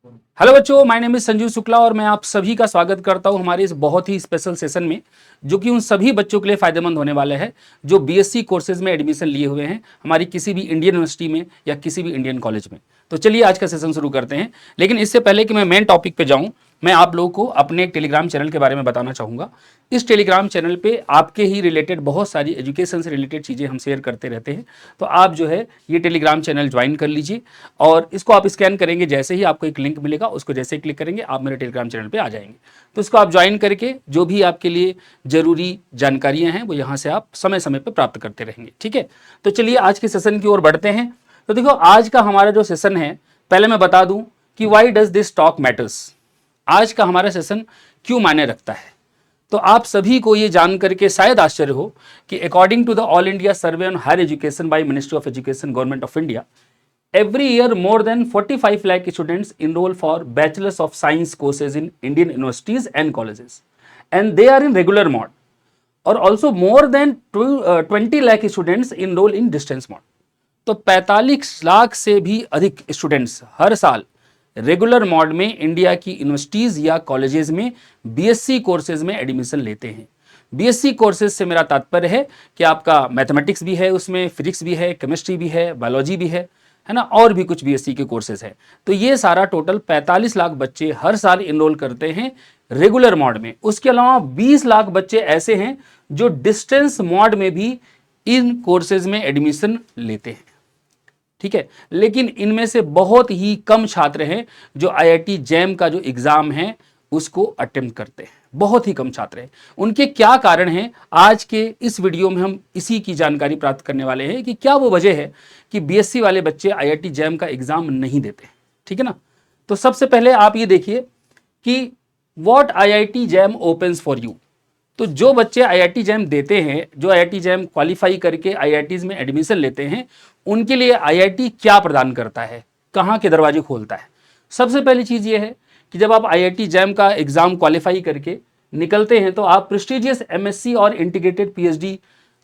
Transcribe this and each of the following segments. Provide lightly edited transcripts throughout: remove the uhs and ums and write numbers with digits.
Hello बच्चों, my name is Sanjeev Shukla और मैं आप सभी का स्वागत करता हूं हमारे इस बहुत ही स्पेशल सेशन में, जो कि उन सभी बच्चों के लिए फायदेमंद होने वाले हैं जो बीएससी कोर्सेज में एडमिशन लिए हुए हैं हमारी किसी भी इंडियन यूनिवर्सिटी में या किसी भी इंडियन कॉलेज में। तो चलिए आज का सेशन शुरू करते हैं। लेकिन इससे पहले कि मैं मेन टॉपिक पे जाऊं, मैं आप लोगों को अपने एक टेलीग्राम चैनल के बारे में बताना चाहूँगा। इस टेलीग्राम चैनल पे आपके ही रिलेटेड बहुत सारी एजुकेशन से रिलेटेड चीज़ें हम शेयर करते रहते हैं। तो आप जो है ये टेलीग्राम चैनल ज्वाइन कर लीजिए और इसको आप स्कैन करेंगे, जैसे ही आपको एक लिंक मिलेगा उसको जैसे ही क्लिक करेंगे आप मेरे टेलीग्राम चैनल पे आ जाएंगे। तो इसको आप ज्वाइन करके जो भी आपके लिए ज़रूरी जानकारियाँ हैं वो यहाँ से आप समय समय पर प्राप्त करते रहेंगे। ठीक है, तो चलिए आज के सेशन की ओर बढ़ते हैं। तो देखो, आज का हमारा जो सेशन है, पहले मैं बता दूं कि why does this talk matters. आज का हमारा सेशन क्यों मायने रखता है। तो आप सभी को ये जान करके शायद आश्चर्य हो कि according to the all India survey on higher education by ministry of education government of India, every year more than 45 lakh students enroll for bachelors of science courses in Indian universities and colleges, and they are in regular mode, or also more than 20 lakh students enroll in distance mode। तो 45 लाख से भी अधिक students हर साल regular mode में India की universities या colleges में BSc courses में एडमिशन लेते हैं। बीएससी कोर्सेज से मेरा तात्पर्य है कि आपका मैथमेटिक्स भी है, उसमें फिजिक्स भी है, केमिस्ट्री भी है, बायोलॉजी भी है ना, और भी कुछ बीएससी के कोर्सेज है। तो ये सारा टोटल 45 लाख बच्चे हर साल इनरोल करते हैं रेगुलर मोड में। उसके अलावा 20 लाख बच्चे ऐसे हैं जो डिस्टेंस मोड में भी इन कोर्सेज में एडमिशन लेते हैं। ठीक है, लेकिन इनमें से बहुत ही कम छात्र हैं जो आईआईटी जैम का जो एग्जाम है उसको अटेम्प्ट करते हैं। बहुत ही कम छात्र हैं। उनके क्या कारण हैं, आज के इस वीडियो में हम इसी की जानकारी प्राप्त करने वाले हैं कि क्या वो वजह है कि बीएससी वाले बच्चे आईआईटी जैम का एग्जाम नहीं देते। ठीक है ना। तो सबसे पहले आप ये देखिए कि what IIT jam opens for you. तो जो बच्चे आईआईटी जैम देते हैं, जो आईआईटी जैम क्वालिफाई करके आईआईटीज में एडमिशन लेते हैं, उनके लिए आईआईटी क्या प्रदान करता है, कहाँ के दरवाजे खोलता है। सबसे पहली चीज़ ये है कि जब आप आईआईटी जैम का एग्ज़ाम क्वालिफाई करके निकलते हैं तो आप प्रेस्टिजियस एमएससी और इंटीग्रेटेड पीएचडी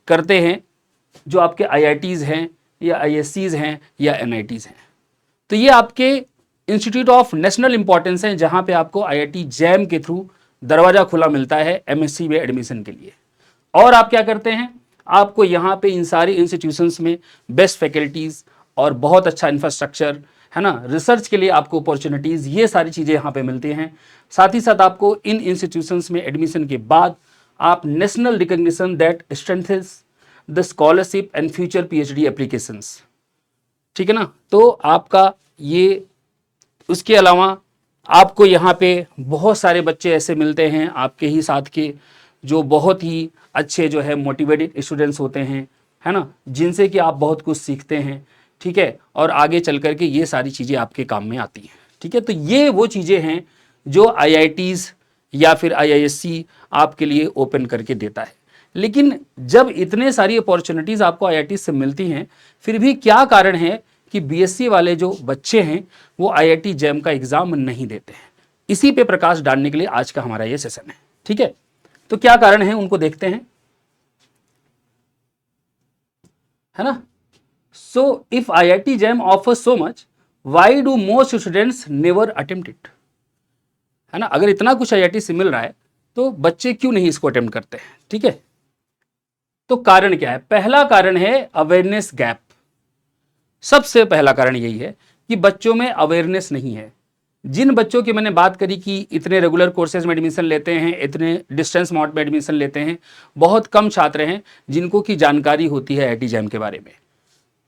करते हैं, जो आपके आईआईटीज़ हैं या आईएससीज हैं या एनआईटीज़ हैं। तो ये आपके इंस्टीट्यूट ऑफ नेशनल इंपॉर्टेंस हैं, जहाँ पे आपको आईआईटी जैम के थ्रू दरवाज़ा खुला मिलता है एमएससी में एडमिशन के लिए। और आप क्या करते हैं, आपको यहाँ पे इन सारी इंस्टीट्यूशंस में बेस्ट फैकल्टीज़ और बहुत अच्छा इंफ्रास्ट्रक्चर है ना, रिसर्च के लिए आपको अपॉर्चुनिटीज़, ये सारी चीज़ें यहाँ पे मिलती हैं। साथ ही साथ आपको इन इंस्टीट्यूशंस में एडमिशन के बाद आप national recognition that strengthens the scholarship and future PhD applications. ठीक है ना। तो आपका ये, उसके अलावा आपको यहाँ पे बहुत सारे बच्चे ऐसे मिलते हैं आपके ही साथ के जो बहुत ही अच्छे जो है मोटिवेटेड स्टूडेंट्स होते हैं, है ना, जिनसे कि आप बहुत कुछ सीखते हैं। ठीक है, और आगे चल कर के ये सारी चीज़ें आपके काम में आती हैं। ठीक है, तो ये वो चीज़ें हैं जो आईआईटीज़ या फिर आईआईएससी आपके लिए ओपन करके देता है। लेकिन जब इतने सारी अपॉर्चुनिटीज़ आपको आईआईटी से मिलती हैं, फिर भी क्या कारण है कि बीएससी वाले जो बच्चे हैं वो आईआईटी जैम का एग्ज़ाम नहीं देते हैं। इसी पे प्रकाश डालने के लिए आज का हमारा ये सेशन है। ठीक है, तो क्या कारण है उनको देखते हैं, है ना। So if IIT jam offers so much, why do most students never attempt it, है ना। अगर इतना कुछ आईआईटी से मिल रहा है तो बच्चे क्यों नहीं इसको अटेम्प्ट करते हैं। ठीक है, तो कारण क्या है, पहला कारण है अवेयरनेस गैप। सबसे पहला कारण यही है कि बच्चों में अवेयरनेस नहीं है। जिन बच्चों की मैंने बात करी कि इतने रेगुलर कोर्सेज में एडमिशन लेते हैं, इतने डिस्टेंस मोड में एडमिशन लेते हैं, बहुत कम छात्र हैं जिनको की जानकारी होती है आईआईटी जैम के बारे में।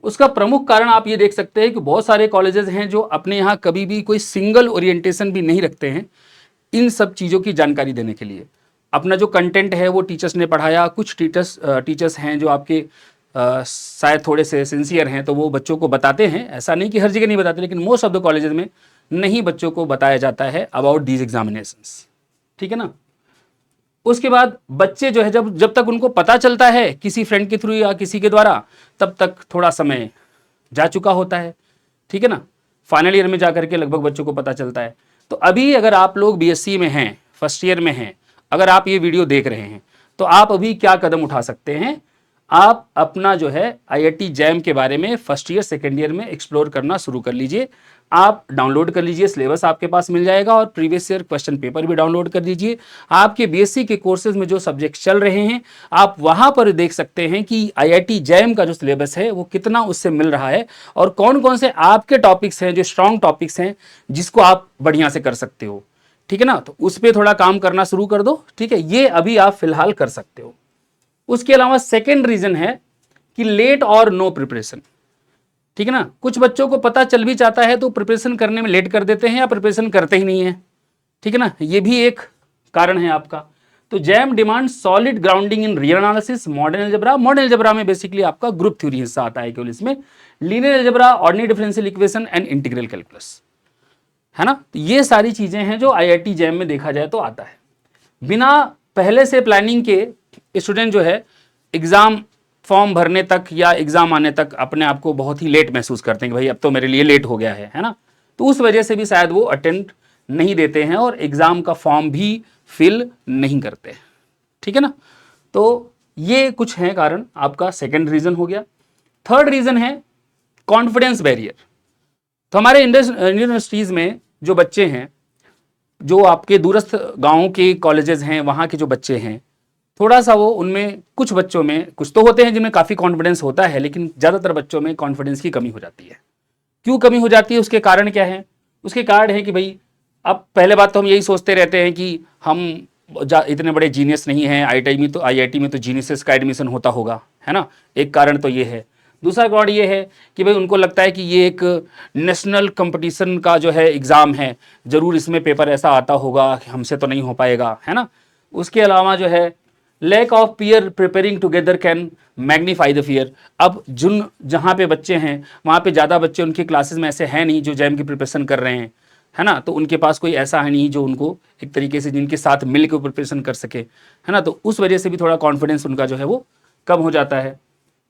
उसका प्रमुख कारण आप ये देख सकते हैं कि बहुत सारे कॉलेजेस हैं जो अपने यहाँ कभी भी कोई सिंगल ओरिएंटेशन भी नहीं रखते हैं इन सब चीज़ों की जानकारी देने के लिए। अपना जो कंटेंट है वो टीचर्स ने पढ़ाया, कुछ टीचर्स हैं जो आपके शायद थोड़े से सिंसियर हैं तो वो बच्चों को बताते हैं। ऐसा नहीं कि हर जगह नहीं बताते, लेकिन मोस्ट ऑफ द कॉलेजेस में नहीं बच्चों को बताया जाता है अबाउट दीज एग्जामिनेशंस। ठीक है ना। उसके बाद बच्चे जो है जब तक उनको पता चलता है किसी फ्रेंड के थ्रू या किसी के द्वारा, तब तक थोड़ा समय जा चुका होता है। ठीक है ना, फाइनल ईयर में जा करके लगभग बच्चों को पता चलता है। तो अभी अगर आप लोग बीएससी में हैं, फर्स्ट ईयर में हैं, अगर आप ये वीडियो देख रहे हैं तो आप अभी क्या कदम उठा सकते हैं, आप अपना जो है आईआईटी जैम के बारे में फर्स्ट ईयर सेकेंड ईयर में एक्सप्लोर करना शुरू कर लीजिए। आप डाउनलोड कर लीजिए, सिलेबस आपके पास मिल जाएगा और प्रीवियस ईयर क्वेश्चन पेपर भी डाउनलोड कर लीजिए। आपके बीएससी के कोर्सेज में जो सब्जेक्ट चल रहे हैं आप वहां पर देख सकते हैं कि आईआईटी जैम का जो सिलेबस है वो कितना उससे मिल रहा है और कौन कौन से आपके टॉपिक्स हैं जो स्ट्रॉन्ग टॉपिक्स हैं जिसको आप बढ़िया से कर सकते हो। ठीक है ना, तो उस पर थोड़ा काम करना शुरू कर दो। ठीक है, ये अभी आप फिलहाल कर सकते हो। उसके अलावा सेकेंड रीजन है कि लेट और नो प्रिपरेशन। ठीक है ना, कुछ बच्चों को पता चल भी जाता है तो प्रिपरेशन करने में लेट कर देते हैं या प्रिपरेशन करते ही नहीं है। ठीक है ना, ये भी एक कारण है आपका। तो jam demand solid grounding in real analysis, modern algebra. Modern algebra में बेसिकली आपका ग्रुप थ्योरी हिस्सा आता है केवल, इसमें linear algebra, ordinary differential equation and integral calculus, है ना। तो ये सारी चीजें हैं जो आईआईटी जैम में देखा जाए तो आता है। बिना पहले से प्लानिंग के स्टूडेंट जो है एग्जाम फॉर्म भरने तक या एग्जाम आने तक अपने आप को बहुत ही लेट महसूस करते हैं कि भाई अब तो मेरे लिए लेट हो गया है ना। तो उस वजह से भी शायद वो अटेंड नहीं देते हैं और एग्जाम का फॉर्म भी फिल नहीं करते। ठीक है ना, तो ये कुछ है कारण, आपका सेकंड रीजन हो गया। थर्ड रीजन है कॉन्फिडेंस बैरियर। तो हमारे इंडियन यूनिवर्सिटीज में जो बच्चे हैं, जो आपके दूरस्थ गांवों के कॉलेजेस हैं, वहाँ के जो बच्चे हैं, थोड़ा सा वो उनमें कुछ बच्चों में कुछ तो होते हैं जिनमें काफ़ी कॉन्फिडेंस होता है, लेकिन ज़्यादातर बच्चों में कॉन्फिडेंस की कमी हो जाती है। क्यों कमी हो जाती है, उसके कारण क्या है? उसके कारण है कि भाई अब पहले बात तो हम यही सोचते रहते हैं कि हम इतने बड़े जीनियस नहीं हैं, आईआईटी में तो जीनियस का एडमिशन होता होगा, है ना। एक कारण तो ये है। दूसरा कारण ये है कि भाई उनको लगता है कि ये एक नेशनल कंपटीशन का जो है एग्ज़ाम है, ज़रूर इसमें पेपर ऐसा आता होगा कि हमसे तो नहीं हो पाएगा, है ना। उसके अलावा जो है lack of peer preparing together can magnify the fear. अब जहाँ पे बच्चे हैं वहाँ पे ज़्यादा बच्चे उनके क्लासेस में ऐसे हैं नहीं जो जैम की प्रिपरेशन कर रहे हैं, है ना। तो उनके पास कोई ऐसा है नहीं जो उनको एक तरीके से जिनके साथ मिल के प्रिपरेशन कर सके, है ना। तो उस वजह से भी थोड़ा कॉन्फिडेंस उनका जो है वो कम हो जाता है।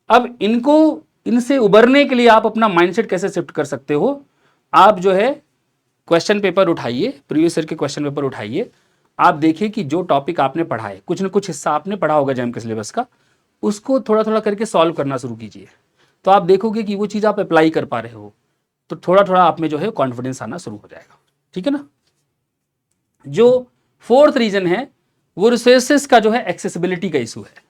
अब इनसे उबरने के लिए आप अपना माइंडसेट कैसे शिफ्ट कर सकते हो? आप जो है क्वेश्चन पेपर उठाइए, प्रीवियस ईयर के क्वेश्चन पेपर उठाइए, आप देखिए कि जो टॉपिक आपने पढ़ा है, कुछ ना कुछ हिस्सा आपने पढ़ा होगा जैम के सिलेबस का, उसको थोड़ा थोड़ा करके सॉल्व करना शुरू कीजिए। तो आप देखोगे कि वो चीज़ आप अप्लाई कर पा रहे हो, तो थोड़ा थोड़ा आप में जो है कॉन्फिडेंस आना शुरू हो जाएगा। ठीक है ना। जो फोर्थ रीजन है वो रिसोर्सेस का जो है एक्सेसिबिलिटी का इशू है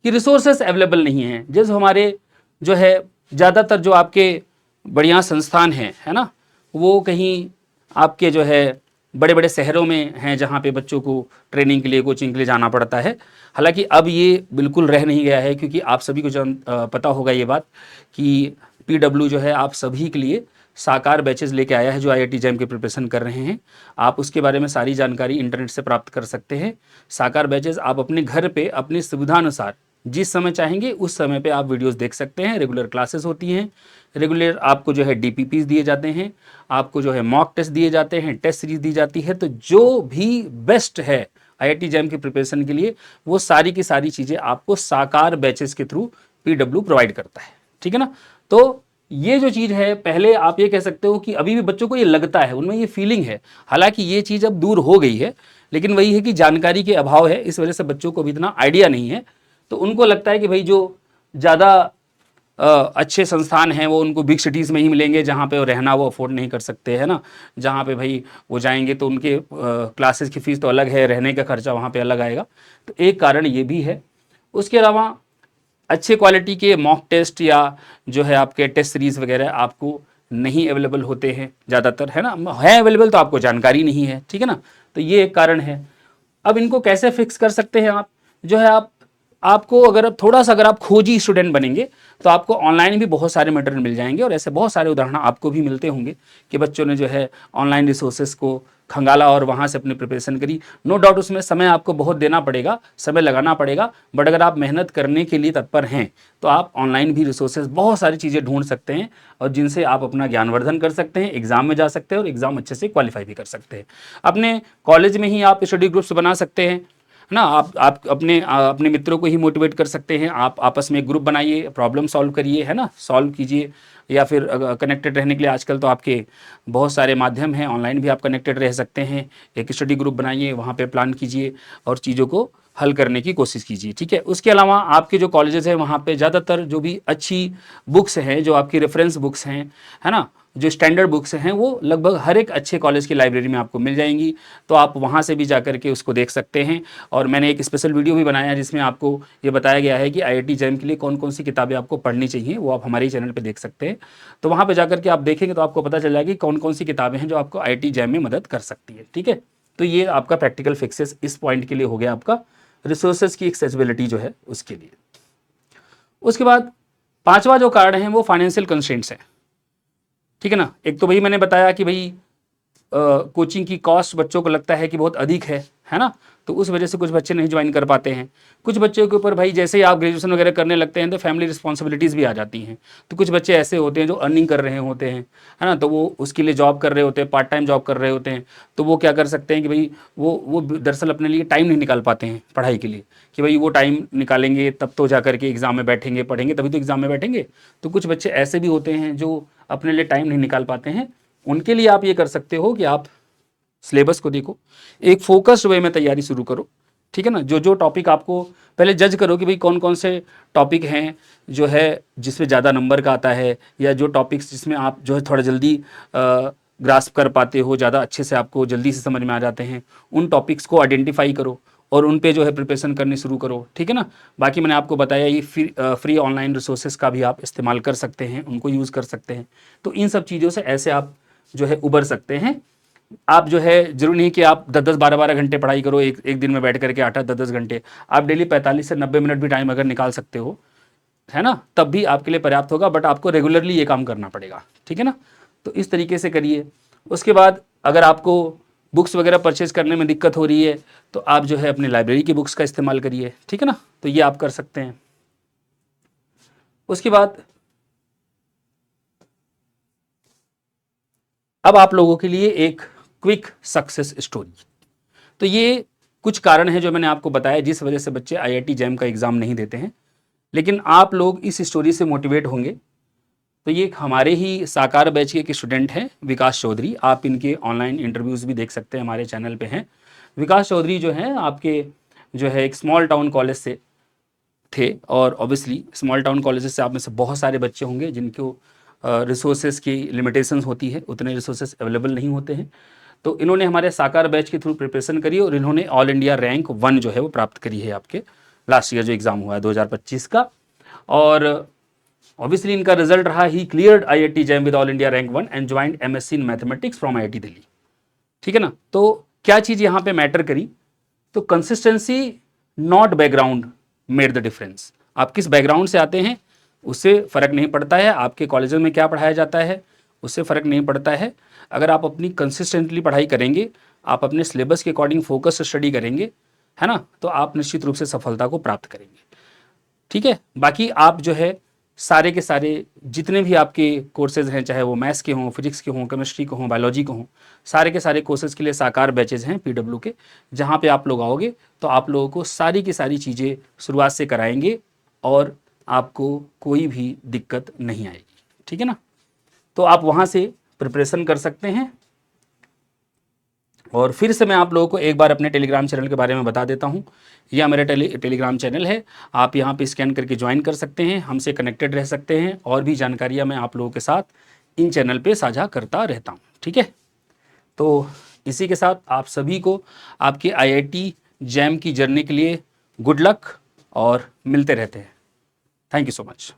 कि रिसोर्सेस अवेलेबल नहीं है। जैसे हमारे जो है ज़्यादातर जो आपके बढ़िया संस्थान हैं, है ना, वो कहीं आपके जो है बड़े बड़े शहरों में हैं जहाँ पे बच्चों को ट्रेनिंग के लिए, कोचिंग के लिए जाना पड़ता है। हालांकि अब ये बिल्कुल रह नहीं गया है, क्योंकि आप सभी को पता होगा ये बात कि पीडब्ल्यू जो है आप सभी के लिए साकार बैचेज लेके आया है जो आईआईटी जैम की प्रिपरेशन कर रहे हैं। आप उसके बारे में सारी जानकारी इंटरनेट से प्राप्त कर सकते हैं। साकार बैचेज आप अपने घर पे अपनी सुविधानुसार जिस समय चाहेंगे उस समय पे आप वीडियोस देख सकते हैं। रेगुलर क्लासेस होती हैं, रेगुलर आपको जो है डीपीपीज दिए जाते हैं, आपको जो है मॉक टेस्ट दिए जाते हैं, टेस्ट सीरीज दी जाती है। तो जो भी बेस्ट है आईआईटी जैम की प्रिपरेशन के लिए वो सारी की सारी चीज़ें आपको साकार बैचेस के थ्रू पीडब्ल्यू प्रोवाइड करता है। ठीक है ना। तो ये जो चीज़ है, पहले आप ये कह सकते हो कि अभी भी बच्चों को ये लगता है, उनमें ये फीलिंग है, हालांकि ये चीज़ अब दूर हो गई है, लेकिन वही है कि जानकारी के अभाव है, इस वजह से बच्चों को भी इतना आइडिया नहीं है। तो उनको लगता है कि भाई जो ज़्यादा अच्छे संस्थान हैं वो उनको बिग सिटीज़ में ही मिलेंगे जहाँ पे वो रहना वो अफोर्ड नहीं कर सकते, है ना। जहाँ पे भाई वो जाएंगे तो उनके क्लासेस की फ़ीस तो अलग है, रहने का खर्चा वहाँ पे अलग आएगा। तो एक कारण ये भी है। उसके अलावा अच्छे क्वालिटी के मॉक टेस्ट या जो है आपके टेस्ट सीरीज़ वगैरह आपको नहीं अवेलेबल होते हैं ज़्यादातर, है ना। है अवेलेबल तो आपको जानकारी नहीं है। ठीक है ना। तो ये एक कारण है। अब इनको कैसे फिक्स कर सकते हैं? आप जो है आपको अगर आप खोजी स्टूडेंट बनेंगे तो आपको ऑनलाइन भी बहुत सारे मटेरियल मिल जाएंगे, और ऐसे बहुत सारे उदाहरण आपको भी मिलते होंगे कि बच्चों ने जो है ऑनलाइन रिसोर्सेज को खंगाला और वहाँ से अपनी प्रिपरेशन करी। नो डाउट उसमें समय आपको बहुत देना पड़ेगा, समय लगाना पड़ेगा, बट अगर आप मेहनत करने के लिए तत्पर हैं तो आप ऑनलाइन भी रिसोर्सेज बहुत सारी चीज़ें ढूंढ सकते हैं और जिनसे आप अपना ज्ञानवर्धन कर सकते हैं, एग्जाम में जा सकते हैं और एग्जाम अच्छे से क्वालिफाई भी कर सकते हैं। अपने कॉलेज में ही आप स्टडी ग्रुप्स बना सकते हैं ना। आप अपने मित्रों को ही मोटिवेट कर सकते हैं। आप आपस में ग्रुप बनाइए, प्रॉब्लम सॉल्व करिए, है ना, सॉल्व कीजिए। या फिर कनेक्टेड रहने के लिए आजकल तो आपके बहुत सारे माध्यम हैं, ऑनलाइन भी आप कनेक्टेड रह सकते हैं। एक स्टडी ग्रुप बनाइए, वहाँ पे प्लान कीजिए और चीज़ों को हल करने की कोशिश कीजिए। ठीक है। उसके अलावा आपके जो कॉलेजेस हैं वहाँ पे ज़्यादातर जो भी अच्छी बुक्स हैं, जो आपकी रेफरेंस बुक्स हैं, है ना, जो स्टैंडर्ड बुक्स हैं वो लगभग हर एक अच्छे कॉलेज की लाइब्रेरी में आपको मिल जाएंगी, तो आप वहाँ से भी जा करके उसको देख सकते हैं। और मैंने एक स्पेशल वीडियो भी बनाया है जिसमें आपको ये बताया गया है कि IIT जैम के लिए कौन कौन सी किताबें आपको पढ़नी चाहिए, वो आप हमारे ही चैनल पर देख सकते हैं। तो वहाँ पर जा करके आप देखेंगे तो आपको पता चल जाएगी कौन कौन सी किताबें हैं जो आपको IIT जैम में मदद कर सकती है। ठीक है, तो ये आपका प्रैक्टिकल फिक्सेस इस पॉइंट के लिए हो गया, आपका रिसोर्सेज की एक्सेसिबिलिटी जो है उसके लिए। उसके बाद पांचवा जो कारण है वो फाइनेंशियल कंस्ट्रेंट्स है। ठीक है ना, एक तो भाई मैंने बताया कि भाई कोचिंग की कॉस्ट बच्चों को लगता है कि बहुत अधिक है ना, तो उस वजह से कुछ बच्चे नहीं ज्वाइन कर पाते हैं। कुछ बच्चों के ऊपर भाई जैसे ही आप ग्रेजुएशन वगैरह करने लगते हैं तो फैमिली रिस्पॉन्सिबिलिटीज़ भी आ जाती हैं। तो कुछ बच्चे ऐसे होते हैं जो अर्निंग कर रहे होते हैं, है ना, तो वो उसके लिए जॉब कर रहे होते हैं, पार्ट टाइम जॉब कर रहे होते हैं। तो वो क्या कर सकते हैं कि भाई वो दरअसल अपने लिए टाइम नहीं निकाल पाते हैं पढ़ाई के लिए, कि भाई वो टाइम निकालेंगे तब तो जा करके एग्ज़ाम में बैठेंगे, पढ़ेंगे तभी तो एग्ज़ाम में बैठेंगे। तो कुछ बच्चे ऐसे भी होते हैं जो अपने लिए टाइम नहीं निकाल पाते हैं। उनके लिए आप ये कर सकते हो कि आप सिलेबस को देखो, एक फोकस्ड वे में तैयारी शुरू करो। ठीक है ना, जो जो टॉपिक आपको पहले जज करो कि भाई कौन कौन से टॉपिक हैं जो है जिसमें ज़्यादा नंबर का आता है, या जो टॉपिक्स जिसमें आप जो है थोड़ा जल्दी ग्रास्प कर पाते हो, ज़्यादा अच्छे से आपको जल्दी से समझ में आ जाते हैं, उन टॉपिक्स को आइडेंटिफाई करो और उन पे जो है प्रिपरेशन करनी शुरू करो। ठीक है ना, बाकी मैंने आपको बताया ये फ्री ऑनलाइन रिसोर्सेज का भी आप इस्तेमाल कर सकते हैं, उनको यूज़ कर सकते हैं। तो इन सब चीज़ों से ऐसे आप जो है उबर सकते हैं। आप जो है जरूरी नहीं कि आप 10-10 12-12 घंटे पढ़ाई करो एक दिन में बैठ करके 8-8 10-10 घंटे। आप डेली 45 से 90 मिनट भी टाइम अगर निकाल सकते हो, है ना, तब भी आपके लिए पर्याप्त होगा। बट आपको रेगुलरली ये काम करना पड़ेगा। ठीक है ना, तो इस तरीके से करिए। उसके बाद अगर आपको बुक्स वगैरह परचेज करने में दिक्कत हो रही है तो आप जो है अपनी लाइब्रेरी की बुक्स का इस्तेमाल करिए। ठीक है ना, तो ये आप कर सकते हैं। उसके बाद अब आप लोगों के लिए एक क्विक सक्सेस स्टोरी। तो ये कुछ कारण हैं जो मैंने आपको बताया जिस वजह से बच्चे IIT जैम का एग्ज़ाम नहीं देते हैं, लेकिन आप लोग इस स्टोरी से मोटिवेट होंगे। तो ये हमारे ही साकार बैच के एक स्टूडेंट हैं, विकास चौधरी। आप इनके ऑनलाइन इंटरव्यूज़ भी देख सकते हैं, हमारे चैनल पे हैं। विकास चौधरी जो हैं आपके जो है एक स्मॉल टाउन कॉलेज से थे, और ऑब्वियसली स्मॉल टाउन कॉलेजेस से आप में से बहुत सारे बच्चे होंगे जिनको रिसोर्सेज की लिमिटेशंस होती है, उतने रिसोर्सेज अवेलेबल नहीं होते हैं। तो इन्होंने हमारे साकार बैच के थ्रू प्रिपरेशन करी और इन्होंने ऑल इंडिया रैंक 1 जो है वो प्राप्त करी है आपके लास्ट ईयर जो एग्ज़ाम हुआ है 2025 का। और ऑब्वियसली इनका रिजल्ट रहा ही cleared IIT jam with all India rank 1 and joined MSc in mathematics from IIT Delhi. ठीक है ना, तो क्या चीज़ यहाँ पे मैटर करी, तो consistency not background made the difference. आप किस बैकग्राउंड से आते हैं उससे फ़र्क नहीं पड़ता है, आपके कॉलेज में क्या पढ़ाया जाता है उससे फ़र्क नहीं पड़ता है। अगर आप अपनी कंसिस्टेंटली पढ़ाई करेंगे, आप अपने सिलेबस के अकॉर्डिंग फोकस स्टडी करेंगे, है ना, तो आप निश्चित रूप से सफलता को प्राप्त करेंगे। ठीक है, बाकी आप जो है सारे के सारे जितने भी आपके कोर्सेज हैं, चाहे वो मैथ्स के हों, फिजिक्स के हों, केमिस्ट्री के हों, बायोलॉजी के हों, सारे के सारे कोर्सेज के लिए साकार बैचेज हैं PW के, जहाँ पे आप लोग आओगे तो आप लोगों को सारी की सारी चीज़ें शुरुआत से कराएंगे और आपको कोई भी दिक्कत नहीं आएगी। ठीक है ना, तो आप वहाँ से प्रिपरेशन कर सकते हैं। और फिर से मैं आप लोगों को एक बार अपने टेलीग्राम चैनल के बारे में बता देता हूँ। यह मेरा टेलीग्राम चैनल है, आप यहाँ पे स्कैन करके ज्वाइन कर सकते हैं, हमसे कनेक्टेड रह सकते हैं, और भी जानकारियाँ मैं आप लोगों के साथ इन चैनल पे साझा करता रहता हूँ। ठीक है, तो इसी के साथ आप सभी को आपके IIT जैम की जर्नी के लिए गुड लक और मिलते रहते हैं। Thank you so much.